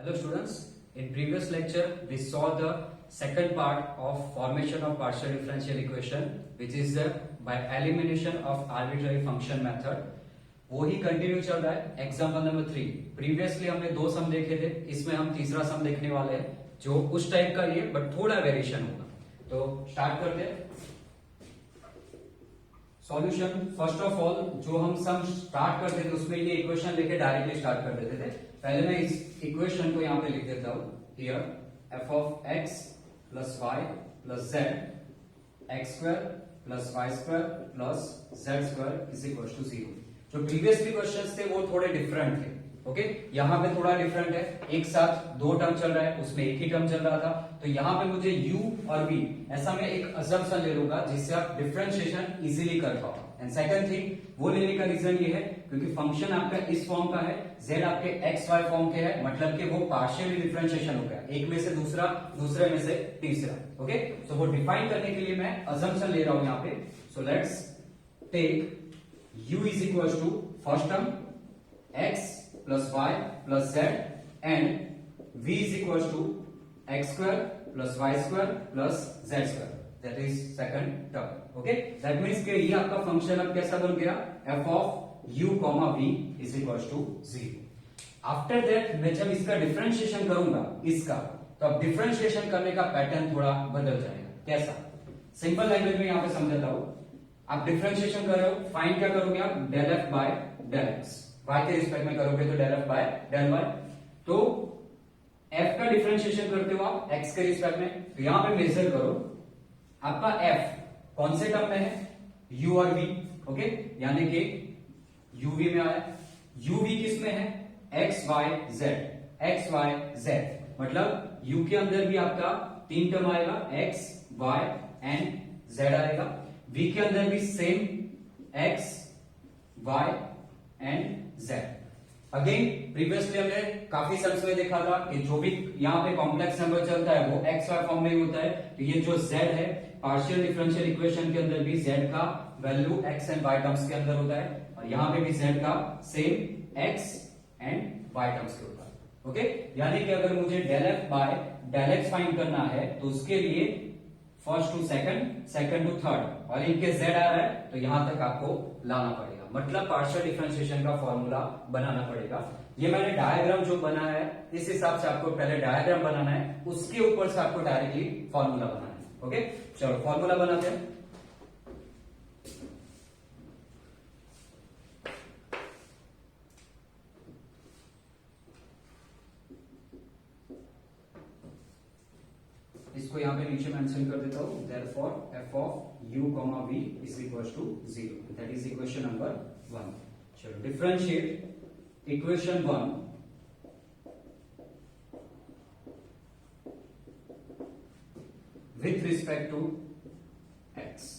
Hello students, in previous lecture we saw the second part of formation of partial differential equation which is by elimination of arbitrary function method. वो ही continue चल रहा है. Example number 3. Previously हमने दो सम देखे थे, इसमें हम तीसरा सम देखने वाले हैं जो उस टाइप का ही है बट थोड़ा वेरिएशन होगा. तो स्टार्ट करते हैं. सॉल्यूशन फर्स्ट ऑफ ऑल जो हम सम स्टार्ट करते थे उसमें ये इक्वेशन लेके डायरेक्टली स्टार्ट कर देते थे. पहले मैं इस इक्वेशन को यहां पे लिख देता हूं. Here F of X plus Y plus Z X square plus Y square plus Z square is equal to 0. जो प्रीवियसली क्वेश्चंस थे वो थोड़े डिफरेंट थे. ओके, यहाँ पे थोड़ा डिफरेंट है. एक साथ दो टर्म चल रहा है, उसमें एक ही टर्म चल रहा था. तो यहाँ पे मुझे u और v ऐसा मैं एक असम्पशन ले लूंगा जिससे आप डिफरेंशिएशन इजीली कर पाओ. एंड सेकंड थिंग, वो लेने का रीजन ये है क्योंकि फंक्शन आपका इस फॉर्म का है, z आपके एक्स वाई फॉर्म के है, मतलब कि वो पार्शियली डिफरेंशिएशन हो गया. एक में से दूसरा, दूसरे में से तीसरा. ओके, सो वो डिफाइन करने के लिए मैं असम्पशन ले रहा हूं यहाँ पे. So let's take u is equal to first term x plus y plus z and v is equals to x square plus y square plus z square. That is second term. Okay, that means कि ये आपका function अब कैसा बन गया, f of u comma v is equals to 0. After that मैं जब इसका डिफरेंशिएशन करूंगा इसका, तो अब डिफरेंशिएशन करने का पैटर्न थोड़ा बदल जाएगा. कैसा, सिंपल लैंग्वेज में यहां पे समझाता हूं. आप डिफरेंशिएशन कर रहे हो, फाइंड क्या करोगे आप, del F by del X. y के रिस्पेक्ट में करोगे तो del F by del Y. तो f का डिफरेंशिएशन करते हो आप x के रिस्पेक्ट में, तो यहां पे मेजर करो आपका f कौन से टर्म में है, u और v. ओके, यानी कि uv में आया. uv किस में है, x y z. x y z मतलब u के अंदर भी आपका तीन टर्म आएगा, x y एंड z आएगा. v के अंदर भी same x y and z. Again previously हमने काफी सम्स में देखा था कि जो भी यहाँ पे कॉम्प्लेक्स नंबर चलता है वो एक्स वाई फॉर्म में ही होता है. तो ये जो z है पार्शियल डिफरेंशियल इक्वेशन के अंदर भी z का वैल्यू x एंड y टर्म्स के अंदर होता है, और यहाँ पे भी z का सेम x एंड y टर्म्स के होता है. ओके, यानी कि अगर मुझे del F by del X find करना है तो उसके लिए first to second, second to third, और इनके z आ रहा है तो यहां तक आपको लाना पड़ेगा. मतलब पार्शियल डिफरेंशिएशन का फॉर्मूला बनाना पड़ेगा. ये मैंने डायग्राम जो बनाया है इस हिसाब से आपको पहले डायग्राम बनाना है, उसके ऊपर से आपको डायरेक्टली फॉर्मूला बनाना है. ओके, चलो फॉर्मूला बनाते हैं. इसको यहां पे नीचे मेंशन कर देता हूं. Therefore f of u comma v is equals to 0. That is equation number 1. चलो differentiate equation 1 with respect to x.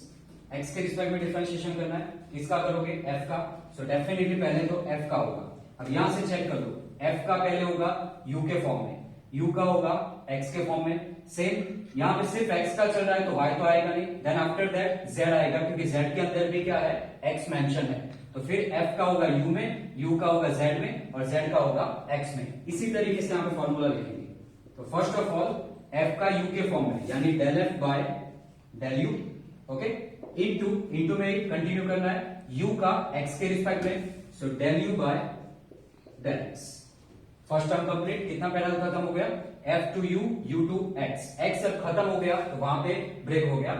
x के रिस्पेक्ट में डिफरेंशिएशन करना है. किसका करोगे, f का. सो डेफिनेटली पहले तो f का होगा. अब यहां से चेक कर लो, f का पहले होगा u के फॉर्म में, u का होगा x के फॉर्म में. सेम यहां पे सिर्फ x का चल रहा है तो y तो आएगा नहीं. देन आफ्टर दैट z आएगा क्योंकि z के अंदर भी क्या है, x मेंशन है. तो फिर f का होगा u में, u का होगा z में, और z का होगा x में. इसी तरीके से यहां पे फॉर्मूला लिखेंगे. तो फर्स्ट ऑफ ऑल f का u के फॉर्म में, यानी del f by del u. Okay, into में कंटिन्यू करना है u का x के रिस्पेक्ट में. So del u by del x. First term complete. कितना पहला खत्म हो गया, f to u, u to x. x अब खत्म हो गया तो वहां पे ब्रेक हो गया.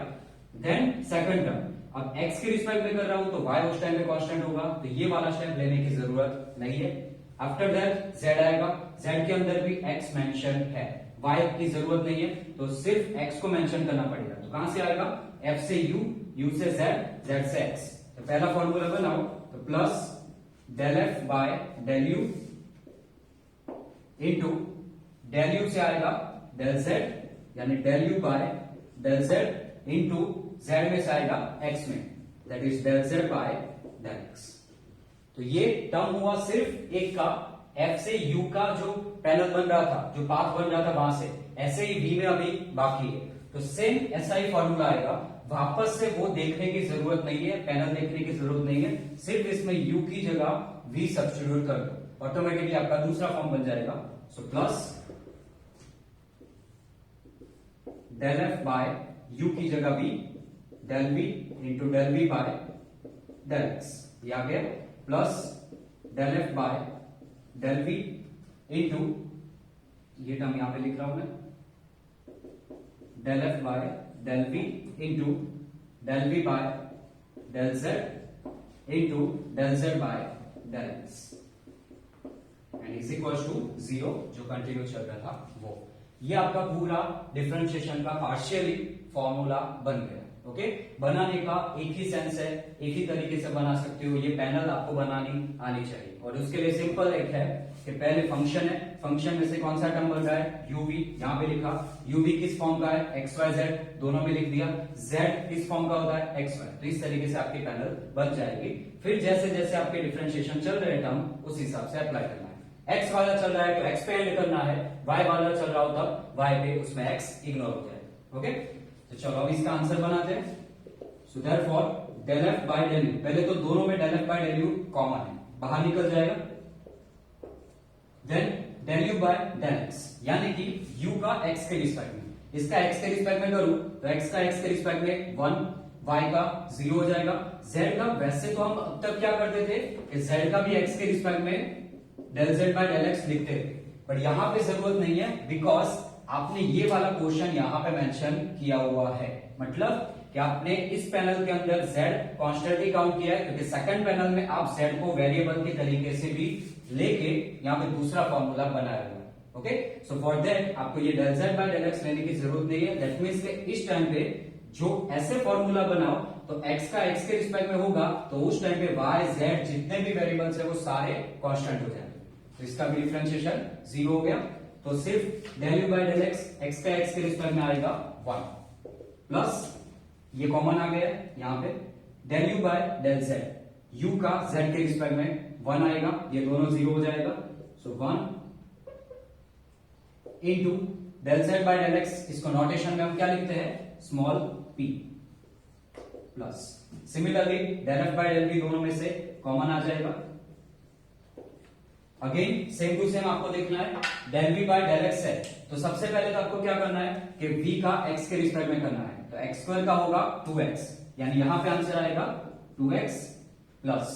देन सेकंड टर्म, अब x के रिस्पेक्ट में कर रहा हूं तो y उस टाइम पे कांस्टेंट होगा, तो ये वाला स्टेप लेने की जरूरत नहीं है. आफ्टर दैट z आएगा, z के अंदर भी x मेंशन है, y की जरूरत नहीं है, तो सिर्फ x को मेंशन करना पड़ेगा. तो कहां से आएगा, f से u, u से z, z से x. तो पहला फॉर्मूला बनाओ, तो plus del f by del u into del u से आएगा डेल z, यानी del u by del z into z में से आएगा x में, that is del z by del x. तो ये टर्म हुआ सिर्फ एक का, f से u का जो पैनल बन रहा था, जो पाथ बन रहा था वहां से, ऐसे ही v में अभी बाकी है. तो सेम ऐसा ही फॉर्मूला आएगा. वापस से वो देखने की जरूरत नहीं है, पैनल देखने की जरूरत नहीं है, सिर्फ इसमें u की जगह v सब्स्टिट्यूट कर दो, ऑटोमेटिकली आपका दूसरा फॉर्म बन जाएगा. So plus del F by U की जगह B, del B into del B by del X, ये आ गया plus del F by del B into, ये टर्म यहां पे लिख रहा हूं मैं, del F by del B into del B by del Z into del Z by del X and is equal to 0, जो कंटिन्यू चल रहा था वो। ये आपका पूरा डिफरेंशिएशन का पार्शियली फॉर्मूला बन गया। ओके, बनाने का एक ही सेंस है, एक ही तरीके से बना सकते हो, ये पैनल आपको बनानी आनी चाहिए। और उसके लिए सिंपल एक है कि पहले फंक्शन है, फंक्शन में से कौन सा टर्म बन रहा है, यूवी, यहां पे लिखा, यूवी किस फॉर्म का है, एक्स वाई जेड, दोनों में लिख दिया, जेड किस फॉर्म का होता है, एक्स वाई। तो इस तरीके से आपकी पैनल बन जाएगी। फिर जैसे जैसे आपके डिफरेंशिएशन चल रहे टर्म, उस हिसाब से अप्लाई करना है। एक्स वाला चल रहा है तो एक्स पे एंड करना है, वाई वाला चल रहा हो तब वाई पे, उसमें एक्स इग्नोर हो जाए। ओके, तो चलो अब इसका आंसर बनाते हैं। So therefore del F by del U, पहले तो दोनों में del F by del U common है, बाहर निकल जाएगा। Then del you by del X, यानी कि यू का एक्स के रिस्पेक्ट में, इसका एक्स के रिस्पेक्ट में करूं तो एक्स का एक्स के रिस्पेक्ट में 1, वाई का 0 हो जाएगा। जेड का वैसे तो हम अब तक क्या करते थे कि जेड का भी एक्स के रिस्पेक्ट में del Z by del X लिखते थे, बट यहां पे जरूरत नहीं है, बिकॉज आपने ये वाला क्वेश्चन यहां पे मेंशन किया हुआ है। मतलब कि आपने इस पैनल के अंदर z कॉन्स्टेंटली काउंट किया है, क्योंकि सेकंड पैनल में आप z को वेरिएबल के तरीके से भी लेके यहाँ पे दूसरा फॉर्मूला बनाया हुआ है। ओके, सो फॉर दैट आपको ये del z by del X लेने की जरूरत नहीं है। दैट मींस कि इस टाइम पे जो ऐसे फॉर्मूला बनाओ तो x का x के रिस्पेक्ट में होगा, तो उस टाइम पे y z जितने भी वेरिएबल्स है वो सारे कांस्टेंट हो जाएंगे, तो इसका भी डिफरेंशिएशन 0 हो गया। तो सिर्फ del you by del X, x का x के रिस्पेक्ट में आएगा 1, प्लस ये कॉमन आ गया यहां पे, del you by del z, u का z के रिस्पेक्ट में 1 आएगा, ये दोनों 0 हो जाएगा। So 1 into del Z by del x, इसको नोटेशन में हम क्या लिखते हैं, small p, plus similarly del F by del b, दोनों में से कॉमन आ जाएगा। अगेन सेम टू सेम आपको देखना है, del v by del x है तो सबसे पहले तो आपको क्या करना है कि v का x के रिस्पेक्ट में करना है, तो एक्स स्क्वायर का होगा 2x, यानी यहां पे आंसर आएगा 2x, प्लस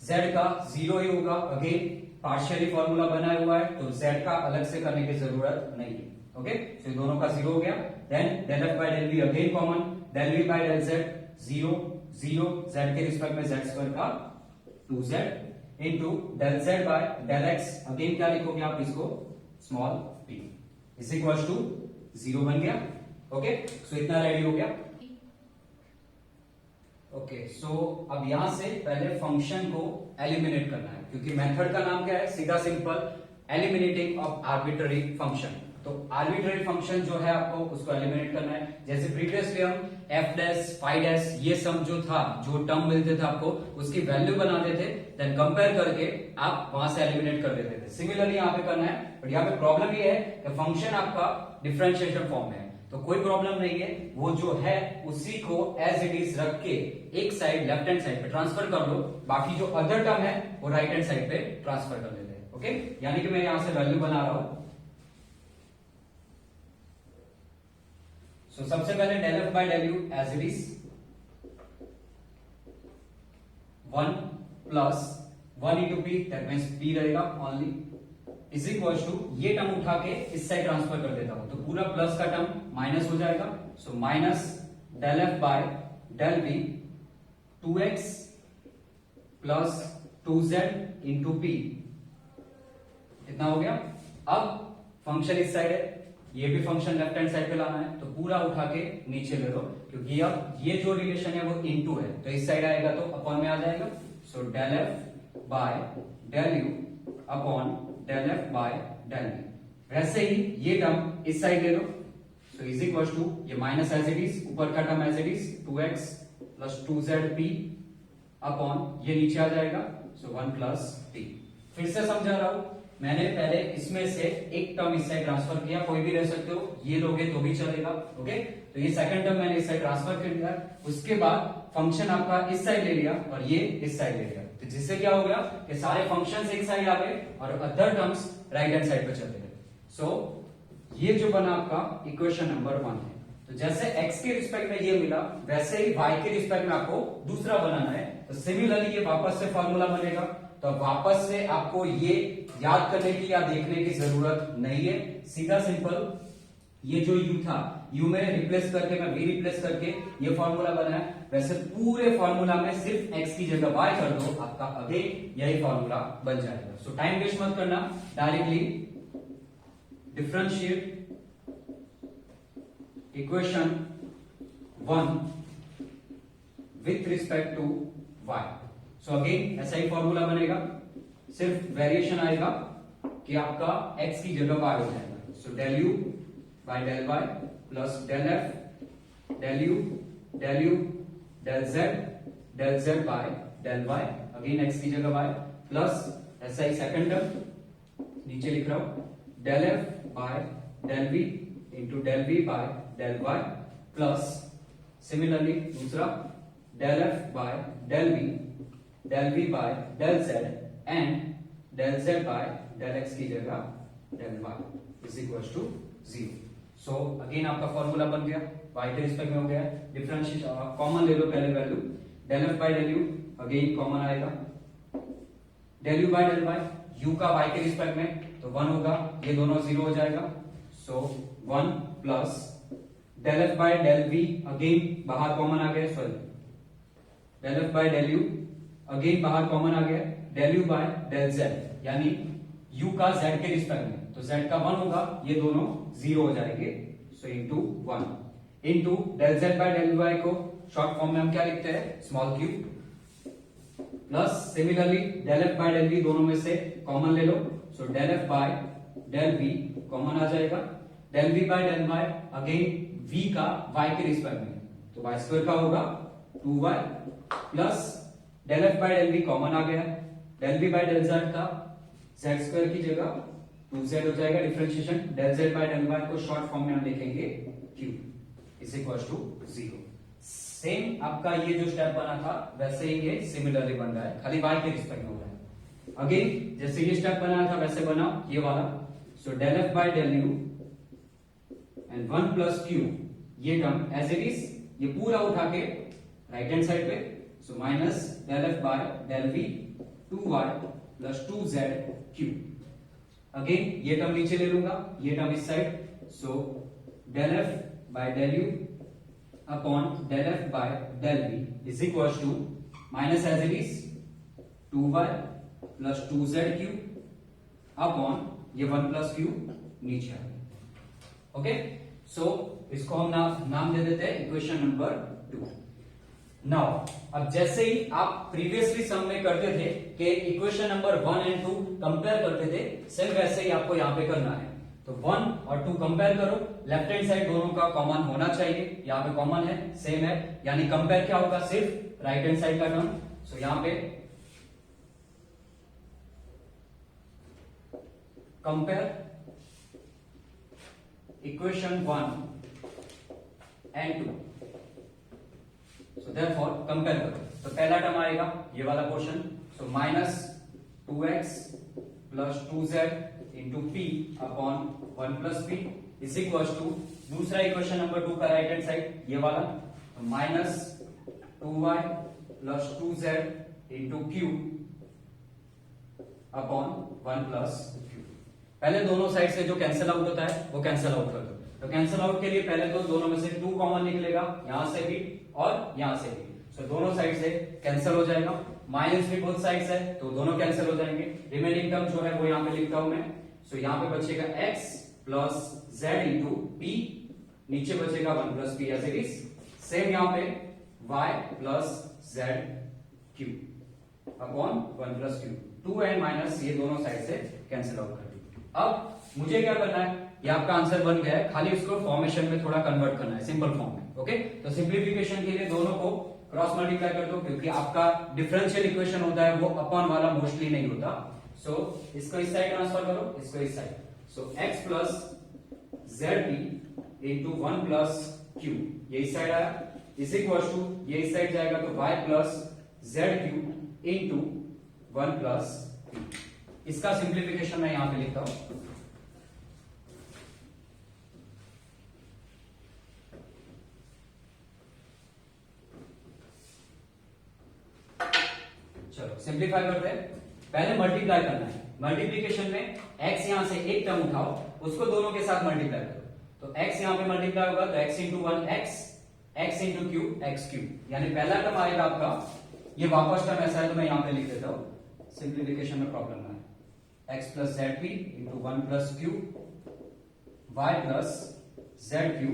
z का 0 ही होगा, अगेन पार्शियली फॉर्मूला बनाया हुआ है तो z का अलग से करने की जरूरत नहीं है। ओके, तो दोनों का 0 हो गया। Then del F by del b again common, del v by del z 0 0, z के रिस्पेक्ट में z स्क्वायर का 2z into del z by del x, again क्या लिखोगे आप इसको, small p, is equal to 0 बन गया। ओके, सो इतना रेडी हो गया। ओके, सो अब यहां से पहले फंक्शन को एलिमिनेट करना है, क्योंकि मेथड का नाम क्या है, सीधा simple eliminating of arbitrary function. तो आर्बिट्ररी फंक्शन जो है आपको उसको एलिमिनेट करना है। जैसे प्रीवियसली हम f डैश फाई डैश ये सब जो था, जो टर्म मिलते थे आपको, उसकी वैल्यू बनाते थे, देन कंपेयर करके आप वहां से एलिमिनेट कर देते थे। सिमिलरली यहां पे करना है, बट यहाँ पे प्रॉब्लम ये है कि फंक्शन आपका डिफरेंशिएशन फॉर्म में है, तो कोई प्रॉब्लम नहीं है, वो जो है उसी को एज इट इज रख के एक साइड लेफ्ट हैंड साइड पे ट्रांसफर कर दो, बाकी जो अदर टर्म है वो राइट हैंड साइड पे ट्रांसफर कर देते हैं। ओके, यानी कि मैं यहां से वैल्यू बना रहा हूं। सो सबसे पहले del F by del u as it is 1 plus 1 into p, that means p रहेगा ओनली, इज इक्वल टू ये टर्म उठा के इस साइड ट्रांसफर कर देता हूं, तो पूरा प्लस का टर्म माइनस हो जाएगा। So minus del F by del b 2x plus 2z into p, इतना हो गया। अब फंक्शन इस साइड है, ये भी फंक्शन लेफ्ट हैंड साइड पे लाना है, तो पूरा उठा के नीचे ले लो, क्योंकि अब ये जो रिलेशन है वो इनटू है, तो इस साइड आएगा तो अपॉन में आ जाएगा। So del F by del u upon del F by del b, वैसे ही ये टर्म इस साइड ले लो, सो इज इक्वल टू ये माइनस एज इट इज, ऊपर का term as it is 2x plus 2zp upon ये नीचे आ जाएगा, सो 1 प्लस p। फिर से समझा रहा हूं, मैंने पहले इसमें से एक टर्म इस साइड ट्रांसफर किया, कोई भी रह सकते हो, ये लोगे तो भी चलेगा। ओके, तो ये सेकंड टर्म मैंने इस साइड ट्रांसफर कर दिया, उसके बाद फंक्शन आपका इस साइड ले लिया और ये इस साइड ले लिया, तो जिससे क्या हो गया कि सारे फंक्शंस एक साइड आ गए और other terms right hand side पे चले गए। सो ये जो बना आपका इक्वेशन नंबर 1 है। तो जैसे x के रिस्पेक्ट में ये मिला, वैसे ही y के रिस्पेक्ट में आपको दूसरा बनाना है। तो सिमिलरली ये वापस से फॉर्मूला बनेगा। तो वापस से आपको ये याद करने की या देखने की जरूरत नहीं है, सीधा सिंपल ये जो u था, u में रिप्लेस करके मैं v रिप्लेस करके ये फॉर्मूला बना है। वैसे पूरे फॉर्मूला में सिर्फ x की जगह y कर दो, आपका अगेन यही फॉर्मूला बन जाएगा। सो टाइम वेस्ट मत करना, directly differentiate equation 1 with respect to y। So again ऐसा ही फॉर्मूला बनेगा, सिर्फ वेरिएशन आएगा कि आपका x की जगह y हो जाएगा। So del u by del y plus del f del u del u del z by del y, again x की जगह y प्लस ऐसा ही सेकंड टर्म नीचे लिख रहा हूं, del f by del v into del v by del y plus similarly दूसरा del f by del v by del z and del z by del x की जगह del y is equal to 0। So again आपका formula बन गया, y के respect में हो गया। डिफरेंशिएट कॉमन ले लो पहले value, del f by del u again common आएगा, del u by del y, u का y के रिस्पेक्ट में तो 1 होगा, ये दोनों 0 हो जाएगा। So 1 plus del f by del v again बाहर कॉमन आ गया, sorry del f by del u again बाहर कॉमन आ गया, del u by del z यानी u का z के रिस्पेक्ट में, तो z का 1 होगा, ये दोनों 0 हो जाएंगे। So into 1 into del z by del y को शॉर्ट फॉर्म में हम क्या लिखते हैं, small q, plus similarly del f by del v दोनों में से कॉमन ले लो। So del f by del v common आ जाएगा, del v by del y again v का y के रिस्पेक्ट में, तो y स्क्वायर का होगा 2y plus del f by del v common आ गया, del v by del z का z स्क्वायर की जगह 2z हो जाएगा, differentiation del z by del y को शॉर्ट फॉर्म में हम लिखेंगे q is equal to 0। Same आपका ये जो स्टेप बना था वैसे ही ये सिमिलरली बन रहा है, खाली y के रिस्पेक्ट में हो रहा है। अगेन जैसे ये स्टेप बनाया था वैसे बना ये वाला। So del f by del u and 1 plus q, ये टर्म एज इट इज, ये पूरा उठा के राइट हैंड साइड पे, so minus del f by del v 2y plus 2zq, again ये टर्म नीचे ले लूंगा, ये टर्म इस side, so del f by del u upon del f by del v is equal to minus as it is 2y plus 2zq upon ये 1 plus q नीचे आ गया। Okay, सो इसको हम नाम दे देते हैं इक्वेशन नंबर 2। नाउ अब जैसे ही आप प्रीवियसली सम में करते थे कि इक्वेशन नंबर 1 एंड 2 कंपेयर करते थे, सेम वैसे ही आपको यहाँ पे करना है। तो 1 और 2 कंपेयर करो, लेफ्ट हैंड साइड दोनों का कॉमन होना चाहिए, यहाँ पे कॉमन है, सेम है, यानी कंपेयर क्या होगा, सिर्फ राइट हैंड साइड का टर्म। सो यहाँ पे compare equation 1 and 2, so therefore compare करो। तो पहला टर्म आएगा ये वाला portion, so minus 2x plus 2z into p upon 1 plus p is equal to दूसरा इक्वेशन नंबर 2 का राइट हैंड साइड ये वाला, तो minus 2y plus 2z into q upon 1 plus q. पहले दोनों साइड से जो कैंसिल आउट होता है वो कैंसिल आउट कर दो। तो कैंसिल आउट के लिए पहले तो दोनों में से 2 कॉमन निकलेगा, यहां से भी और यहां से भी, सो दोनों साइड से कैंसिल हो जाएगा। माइनस भी बोथ साइड्स है तो दोनों कैंसिल हो जाएंगे। रिमेनिंग टर्म जो है वो यहाँ पे लिखता हूं मैं, सो यहाँ पे बचेगा x plus z into p, नीचे बचेगा 1 plus p as it is, same यहाँ पे y plus z q upon 1 plus q, 2 and minus ये दोनों साइड से कैंसिल आउट कर दी। अब मुझे क्या करना है, ये आपका आंसर बन गया है, खाली इसको फॉर्मेशन में थोड़ा कन्वर्ट करना है सिंपल फॉर्म में। ओके, तो सिंप्लीफिकेशन के लिए दोनों को क्रॉस मल्टीप्लाई कर दो, क्योंकि आपका डिफरेंशियल इक्वेशन होता है वो अपॉन वाला मोस्टली नहीं होता। सो इसको इस साइड ट्रांसफर करो, इसको इस साइड, सो x plus zp into 1 plus q, ये इस साइड आया, इज इक्वल टू ये इस साइड जाएगा तो y plus zq into 1 plus q। इसका सिंप्लीफिकेशन मैं यहां पे लिखता हूं, सिंप्लीफाई करते हैं। पहले मल्टीप्लाई करना है, मल्टीप्लीकेशन में x यहां से एक टर्म उठाओ, उसको दोनों के साथ मल्टीप्लाई करो, तो x यहां पे मल्टीप्लाई होगा तो x into 1 x into Q x Q, यानी पहला टर्म आएगा आपका, ये वापस टर्म ऐसा है तो मैं यहां पे लिख देता हूं, सिंप्लीफिकेशन में प्रॉब्लम ना है, x plus Z P into 1 plus Q y plus Z Q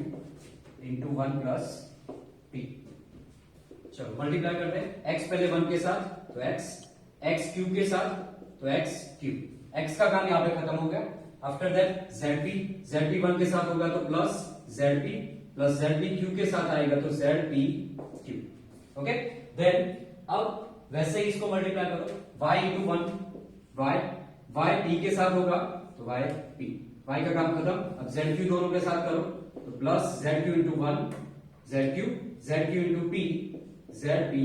into 1 plus P. चलो मल्टीप्लाई करते हैं, x पहले 1 के साथ तो x क्यूब के साथ तो x क्यूब, x का काम यहां पे खत्म हो गया। आफ्टर दैट जेड पी 1 के साथ होगा तो प्लस जेड पी क्यू के साथ आएगा तो z P q. Okay, then अब वैसे ही इसको मल्टीप्लाई करो, y इंटू 1 y p के साथ होगा तो y p, y का काम खत्म। अब जेड क्यू दोनों के साथ करो तो plus Z Q into 1 Z Q into P Z P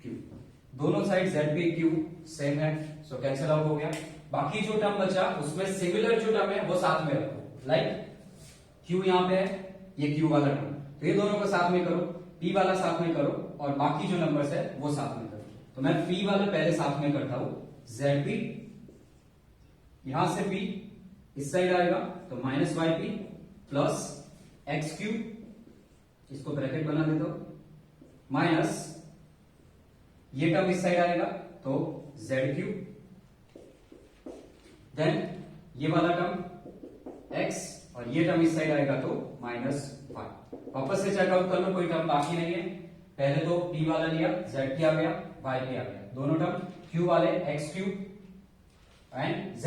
Q, दोनों side Z P Q same है, सो कैंसिल आउट हो गया। बाकी जो टर्म बचा उसमें सिमिलर जो टर्म है वो साथ में रखो, लाइक क्यू यहां पे है, ये क्यू वाला टर्म, तो ये दोनों को साथ में करो, p वाला साथ में करो और बाकी जो नंबर्स है वो साथ में करो। तो मैं p वाला पहले साथ में करता हूं, जेड पी, यहां से p इस साइड आएगा तो minus y p plus x q, इसको ब्रैकेट बना देता हूं, माइनस ये टर्म इस साइड आएगा तो जेड क्यू, देन ये वाला टर्म x और ये टर्म इस साइड आएगा तो माइनस वाई। वापस से चेकआउट कर लो, कोई टर्म बाकी नहीं है, पहले तो p वाला लिया, z p आ गया, y p आ गया, दोनों टर्म q वाले x क्यू एंड z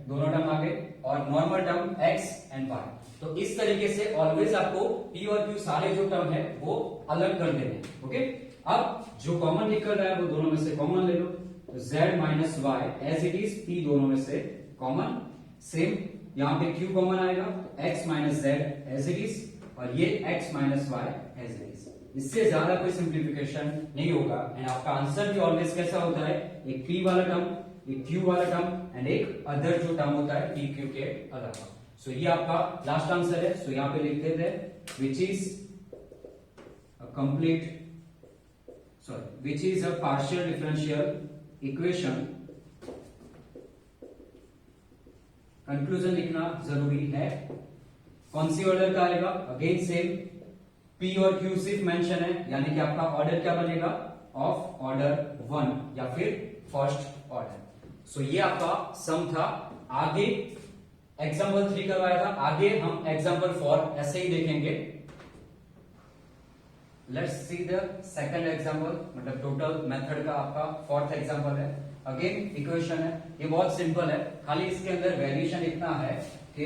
दोनों टर्म आ गए और नॉर्मल टर्म x एंड y। तो इस तरीके से ऑलवेज आपको p और q सारे जो टर्म है वो अलग कर देने हैं। ओके, अब जो कॉमन निकल रहा है वो दोनों में से कॉमन ले लो, तो z minus y as it is p दोनों में से कॉमन, सेम यहां पे q कॉमन आएगा तो x minus z as it is और ये x minus y as it is. इससे ज्यादा कोई सिंप्लीफिकेशन नहीं होगा एंड आपका आंसर भी ऑलवेज कैसा होता है, एक p वाला टर्म, एक q वाला टर्म एंड एक अदर जो टर्म होता है p q के अलावा। सो ये आपका लास्ट आंसर है। सो यहां पे लिख देते हैं विच is a complete which is a partial differential equation। Conclusion लिखना जरूरी है। कौन सी ऑर्डर का आएगा, अगेन सेम, p और q सिर्फ मेंशन है, यानी कि आपका ऑर्डर क्या बनेगा, ऑफ ऑर्डर 1 या फिर फर्स्ट ऑर्डर। सो ये आपका सम था। आगे एग्जाम्पल 3 करवाया था, आगे हम एग्जाम्पल 4 ऐसे ही देखेंगे। Let's see the second example, मतलब टोटल मेथड का आपका फोर्थ एग्जाम्पल है। अगेन इक्वेशन है, ये बहुत सिंपल है, खाली इसके अंदर वेरिएशन इतना है कि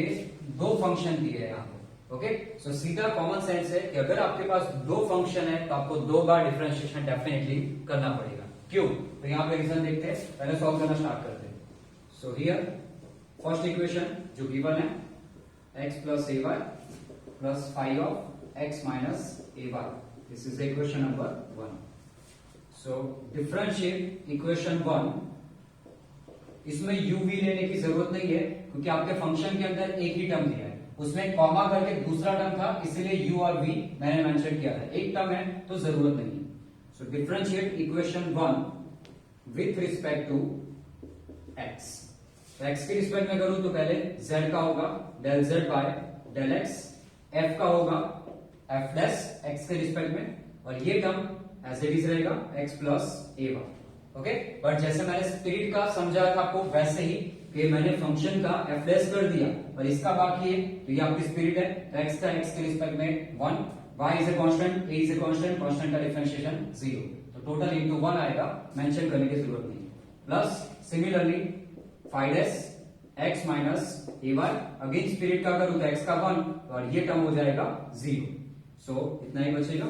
दो फंक्शन दिए है यहाँ पे। ओके, सो सीधा कॉमन सेंस है कि अगर आपके पास दो फंक्शन है तो आपको दो बार डिफरेंशिएशन डेफिनेटली करना पड़ेगा। क्यों, तो यहाँ पे रीजन देखते हैं, पहले सॉल्व करना स्टार्ट करते हैं। सो हियर फर्स्ट इक्वेशन जो गिवन है, x plus A y plus five of x minus A y, this is equation number 1। so differentiate equation 1, इसमें u v लेने की जरूरत नहीं है क्योंकि आपके फंक्शन के अंदर एक ही टर्म दिया है, उसमें कॉमा करके दूसरा टर्म था इसलिए u और v मैंने मेंशन किया था, एक टर्म है तो जरूरत नहीं है। so differentiate equation 1 with respect to x। तो x के रिस्पेक्ट में करूं तो पहले z का होगा del z by del x, f का होगा f प्लस x के रिस्पेक्ट में और ये टर्म एज इट इज रहेगा x plus A y. Okay, but जैसे मैंने स्पिरिट का समझाया था आपको वैसे ही कि मैंने फंक्शन का f प्लस कर दिया और इसका बाकी है तो ये आपकी स्पिरिट है, तो x का x के रिस्पेक्ट में 1, y is a constant, a is a constant, constant का डिफरेंशिएशन 0, तो टोटल इनटू 1 आएगा, मेंशन करने की जरूरत नहीं। Plus similarly 5s x minus ए वाई, अगेन स्पिरिट का करूं तो x का 1 और ये टर्म हो जाएगा 0। सो इतना ही बचेगा।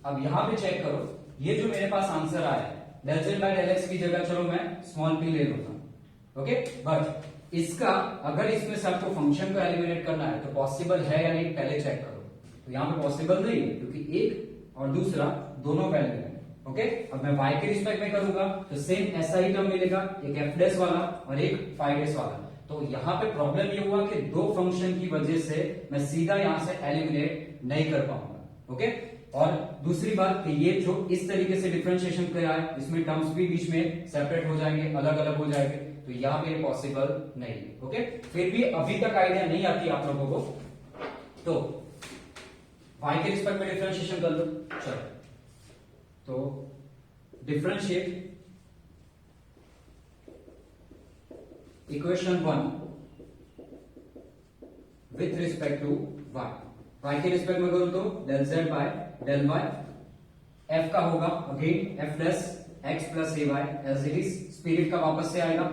अब यहां पे चेक करो, ये जो मेरे पास आंसर आया है del z by del x की जगह चलो मैं स्मॉल p ले लूंगा। ओके, बट इसका अगर इसमें से आपको फंक्शन को एलिमिनेट करना है तो पॉसिबल है या नहीं पहले चेक करो। तो यहां पे पॉसिबल नहीं है क्योंकि एक और दूसरा दोनों वैल्यू है। ओके, अब मैं y के रिस्पेक्ट में करूंगा तो सेम ऐसा ही टर्म मिलेगा, एक f डैश वाला और एक 5s वाला। तो यहां पे प्रॉब्लम ये हुआ कि दो फंक्शन की वजह से मैं सीधा यहां से एलिमिनेट नहीं कर पाऊंगा। ओके, और दूसरी बात कि ये जो इस तरीके से डिफरेंशिएशन किया है इसमें टर्म्स भी बीच में सेपरेट हो जाएंगे, अलग अलग हो जाएंगे, तो यहाँ पे पॉसिबल नहीं है। ओके, फिर भी अभी तक आइडिया नहीं आती आप लोगों को तो y के रिस्पेक्ट में डिफरेंशिएशन कर लो। चलो, तो differentiate equation 1 with respect to y के रिस्पेक्ट में करूं तो del z by del y, f का होगा again f plus x plus ay as it is, spirit का वापस से आएगा,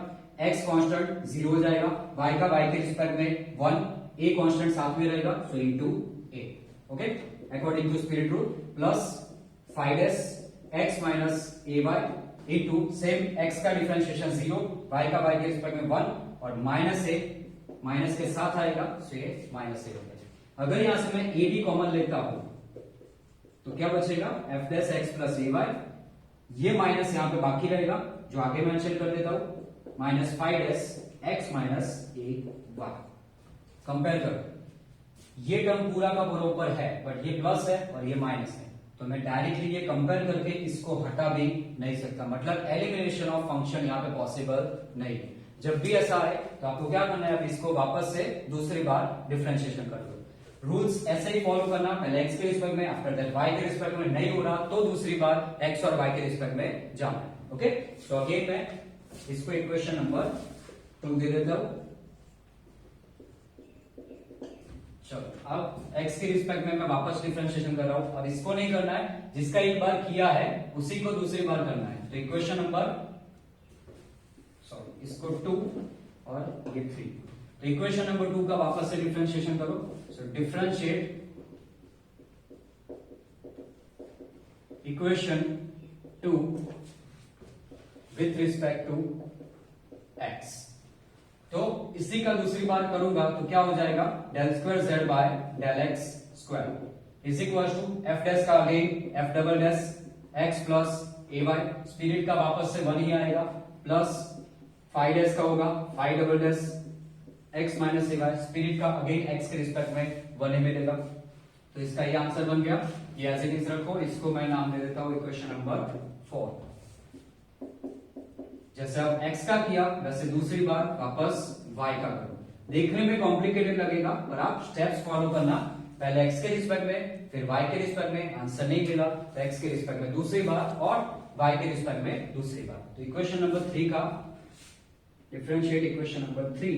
x कांस्टेंट 0 हो जाएगा, y का y के रिस्पेक्ट में 1, a कांस्टेंट साथ में रहेगा, so into a। Okay, according to spirit rule, plus 5s x minus ay into same x का डिफरेंशिएशन 0, y का y के रिस्पेक्ट में 1 और माइनस a, माइनस के साथ आएगा, सो ये माइनस a हो गया। अगर यहां से मैं a भी कॉमन लेता हूं तो क्या बचेगा, f प्लस एक्स प्लस ए वाई, ये माइनस यहां पे बाकी रहेगा जो आगे मेंशन कर देता हूं, माइनस 5s x माइनस ए वाई। कंपेयर करो, ये टर्म पूरा का पूरा ऊपर है बट ये प्लस है और ये माइनस है, तो मैं डायरेक्टली ये कंपेयर करके इसको हटा भी नहीं सकता, मतलब एलिमिनेशन ऑफ फंक्शन यहाँ पे पॉसिबल नहीं है। जब भी ऐसा आए तो आपको क्या करना है, अब इसको वापस से दूसरी बार डिफरेंशिएशन कर दो। रूल्स ऐसे ही फॉलो करना, पहले x के रिस्पेक्ट में, आफ्टर दैट y के रिस्पेक्ट में, नहीं हो रहा तो दूसरी बार x और y के रिस्पेक्ट में जाना है। ओके, तो अगेन मैं इसको इक्वेशन नंबर 2 दे देता हूं। चलो, अब x के रिस्पेक्ट में मैं वापस डिफरेंशिएशन कर रहा हूं, अब इसको नहीं करना है, जिसका एक बार किया है उसी को दूसरी बार करना है। तो इक्वेशन नंबर, सॉरी, इसको 2 और ये 3, तो इक्वेशन नंबर 2 का वापस से डिफरेंशिएशन करो। So differentiate equation 2 with respect to x, तो इसी का दूसरी बार करूंगा तो क्या हो जाएगा, del square z by del x square is equal to f dash का again f double dash x plus ए वाई, स्पिरिट का वापस से 1 ही आएगा, प्लस 5 डैश का होगा 5 डबल डैश x माइनस ए वाई, स्पिरिट का अगेन x के रिस्पेक्ट में 1 ही मिलेगा, तो इसका ये आंसर बन गया। ये एज इट इज रखो, इसको मैं नाम दे देता हूं इक्वेशन नंबर 4। जैसे अब x का किया वैसे दूसरी बार वापस y का करो। देखने में कॉम्प्लिकेटेड लगेगा पर आप स्टेप्स फॉलो करना, पहले x के रिस्पेक्ट में, फिर y के रिस्पेक्ट में, आंसर नहीं मिला तो x के रिस्पेक्ट में दूसरी बार और y के रिस्पेक्ट में दूसरी बार। तो इक्वेशन नंबर 3 का differentiate equation number 3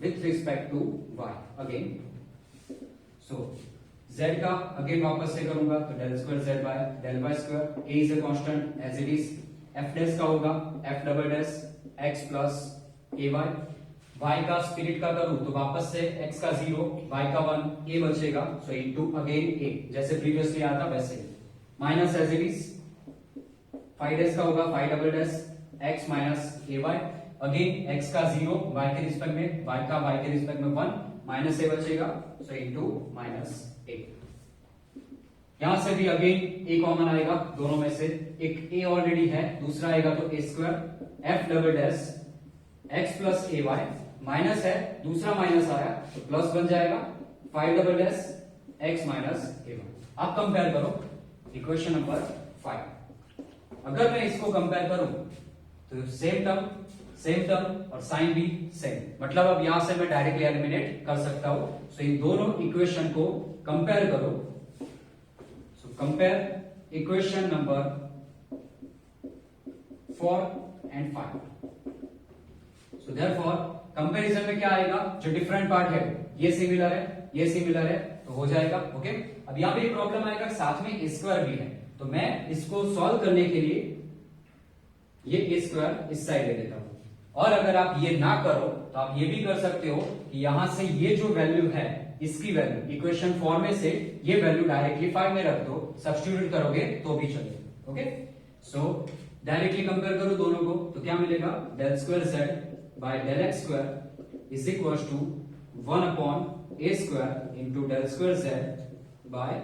with respect to y again. So z का अगेन वापस से करूंगा तो del square z by del y square, a is a constant as it is, f dash का होगा f double dash x plus ए Y, y का spirit का करूं तो वापस से x का 0, y का 1, a बचेगा, सो इनटू अगेन a, जैसे प्रीवियसली आया था वैसे ही, minus as it is 5 dash का होगा 5 डबल डैश x माइनस ए वाई, अगेन x का 0, y के रिस्पेक्ट में, y का y के रिस्पेक्ट में 1, माइनस ए बचेगा, सो इनटू माइनस ए। यहां से भी अगेन a कॉमन आएगा दोनों में से, एक a ऑलरेडी है, दूसरा आएगा तो a square f double dash x plus A y, minus है, दूसरा माइनस आया तो प्लस बन जाएगा 5 डबल डैश x माइनस ए वाई। अब कंपेयर करो इक्वेशन नंबर 5। अगर मैं इसको कंपेयर करूं तो सेम टर्म और साइन भी सेम, मतलब अब यहां से मैं डायरेक्टली एलिमिनेट कर सकता हूं। सो इन दोनों इक्वेशन को कंपेयर करो। So compare equation number 4 and 5। So therefore comparison में क्या आएगा, जो डिफरेंट पार्ट है ये सिमिलर है, ये सिमिलर है, तो हो जाएगा। ओके, अब यहां पे एक प्रॉब्लम आएगा, साथ में ए स्क्वायर भी है, तो मैं इसको सॉल्व करने के लिए ये ए स्क्वायर इस साइड ले देता हूं। और अगर आप ये ना करो तो आप ये भी कर सकते हो कि यहां से ये जो वैल्यू है इसकी वैल्यू इक्वेशन 4 में से ये वैल्यू डायरेक्टली 5 में रख दो, सब्स्टिट्यूट करोगे तो भी चलेगा। ओके, सो डायरेक्टली कंपेयर करो दोनों को तो क्या मिलेगा, del square z by del x square is equal to 1 upon a square into del square z by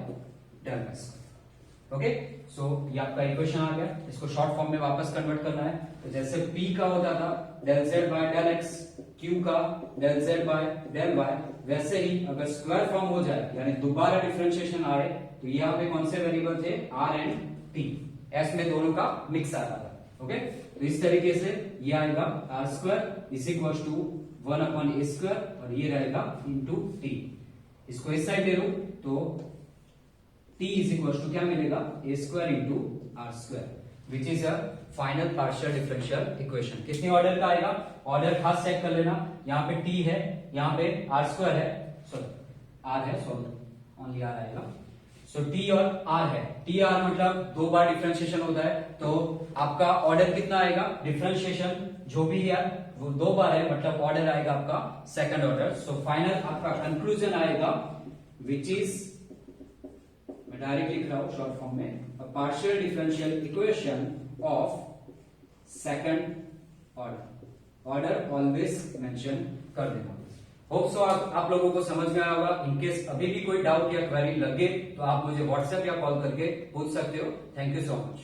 del y square. Okay, so ये आपका इक्वेशन आ गया, इसको शॉर्ट फॉर्म में वापस कन्वर्ट करना है। तो जैसे p का होता था del z by del x, q का del z by del y, वैसे ही अगर स्क्वायर फॉर्म हो जाए यानी दोबारा डिफरेंशिएशन आए तो यहाँ पे कौन से वेरिएबल थे, आर एंड टी, एस में दोनों का मिक्स आ रहा था। ओके, तो इस तरीके से ये आएगा r square is equal to 1/a² और ये रहेगा इंटू टी। इसको इस साइड ले लो तो t इज इक्वल टू क्या मिलेगा, a² into r square which is a final partial differential equation. कितने ऑर्डर का आएगा, ऑर्डर खास चेक कर लेना, यहाँ पे t है, यहाँ पे आर स्क्वायर है, सॉरी आर है, सॉरी ओनली आर आएगा। सो टी और आर है, टी आर मतलब 2 बार डिफरेंशिएशन होता है, तो आपका ऑर्डर कितना आएगा, डिफरेंशिएशन जो भी है वो 2 बार है, मतलब ऑर्डर आएगा आपका सेकंड ऑर्डर। सो फाइनल आपका कंक्लूजन आएगा विच इज, मैं डायरेक्ट लिख रहा हूं शॉर्ट फॉर्म में, a partial differential equation of second order. Order always mention कर देना। होप सो आप लोगों को समझ में आया होगा। इनकेस अभी भी कोई डाउट या क्वेरी लगे तो आप मुझे व्हाट्सएप या कॉल करके पूछ सकते हो। Thank you so much.